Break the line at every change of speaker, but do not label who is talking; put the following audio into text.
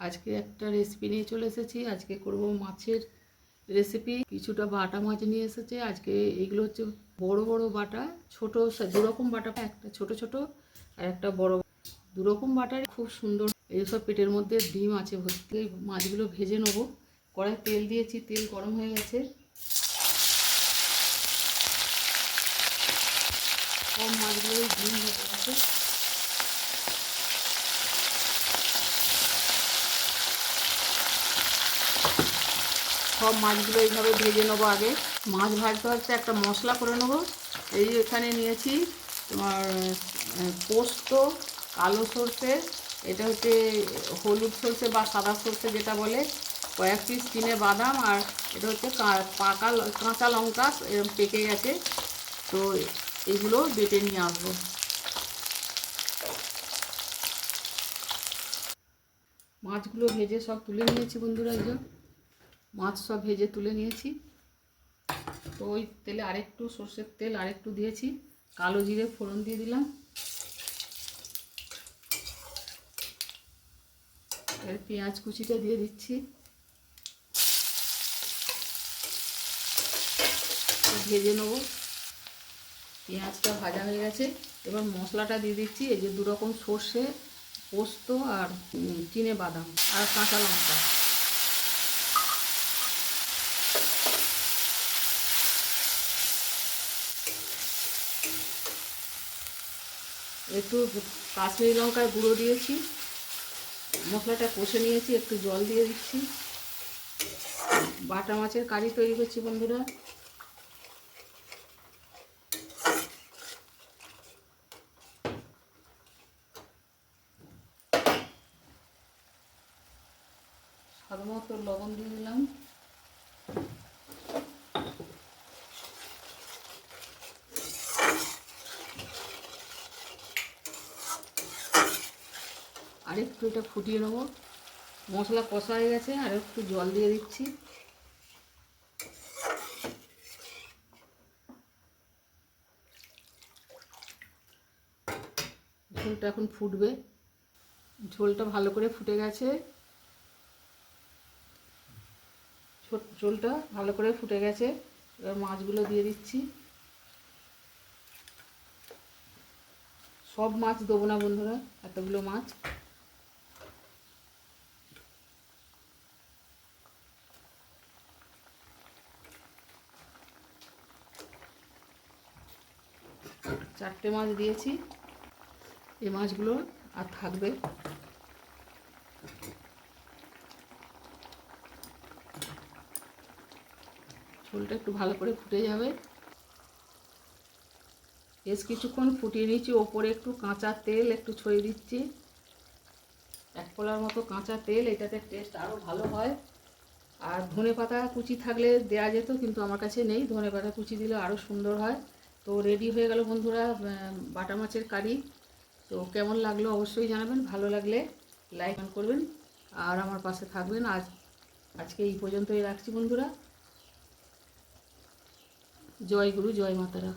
আজকে একটা রেসিপি নিয়ে চলে এসেছি। আজকে করব মাছের রেসিপি। কিছুটা বাটা মাছ নিয়ে এসেছে আজকে। এগুলো হচ্ছে বড় বড় বাটা, ছোট দুরকম বাটা, একটা ছোট ছোট আর একটা বড়। দুরকম বাটার খুব সুন্দর। এইসব পেটের মধ্যে ডিম আছে ভর্তি। মাছগুলো ভেজে নেবো। কড়াই তেল দিয়েছি, তেল গরম হয়ে গেছে। সব মাছগুলো ডিম হয়ে গেছে। সব মাছগুলো এইভাবে ভেজে নেবো। আগে মাছ ভাজতে ভাজতে একটা মশলা করে নেবো। এই এখানে নিয়েছি তোমার পোস্ত, কালো সর্ষে, এটা হচ্ছে হলুদ সর্ষে বা সাদা সর্ষে যেটা বলে, কয়েক পিস চিনে বাদাম, আর এটা হচ্ছে পাকা কাঁচা লঙ্কা এরকম পেকে গেছে। তো এগুলো বেটে নিয়ে আসবো। মাছগুলো ভেজে সব তুলে নিয়েছি বন্ধুরা। এই যে মাছ সব ভেজে তুলে নিয়েছি। তো ওই তেলে আরেকটু সর্ষের তেল আরেকটু দিয়েছি, কালো জিরে ফোড়ন দিয়ে দিলাম। এর পেঁয়াজ কুচিটা দিয়ে দিচ্ছি। ভেজে নেবো। পেঁয়াজটা ভাজা হয়ে গেছে। এবার মশলাটা দিয়ে দিচ্ছি। এই যে দুরকম সর্ষে, পোস্ত আর চিনে বাদাম আর কাঁচা লঙ্কা। একটু কাশ্মীরি লঙ্কার গুঁড়ো দিয়েছি। মশলাটা কষে নিয়েছি, একটু জল দিয়ে দিচ্ছি। বাটা মাছের কারি তৈরি করছি বন্ধুরা। স্বাদ মতো লবণ দিয়ে দিলাম। আরেকটু এটা ফুটিয়ে নেবো। মশলা কষা হয়ে গেছে, আর একটু জল দিয়ে দিচ্ছি। ঝোলটা এখন ফুটবে। ঝোলটা ভালো করে ফুটে গেছে। ঝোলটা ভালো করে ফুটে গেছে। এবার মাছগুলো দিয়ে দিচ্ছি। সব মাছ দেবো না বন্ধুরা, এতগুলো মাছ। চারটে মাছ দিয়েছি। এই মাছগুলো আর থাকবে। ঝোলটা একটু ভালো করে ফুটে যাবে। বেশ কিছুক্ষণ ফুটিয়ে নিচ্ছি। ওপরে একটু কাঁচা তেল একটু ছড়িয়ে দিচ্ছি, এক কলার মতো কাঁচা তেল। এটাতে টেস্ট আরও ভালো হয়। আর ধনেপাতা কুচি থাকলে দেওয়া যেত, কিন্তু আমার কাছে নেই। ধনেপাতা কুচি দিলে আরও সুন্দর হয়। তো রেডি হয়ে গেল বন্ধুরা বাটা মাছের কারি। তো কেমন লাগলো অবশ্যই জানাবেন। ভালো লাগলে লাইক করবেন আর আমার পাশে থাকবেন। আজকে এই পর্যন্তই রাখছি বন্ধুরা। জয় গুরু, জয় মাতারা।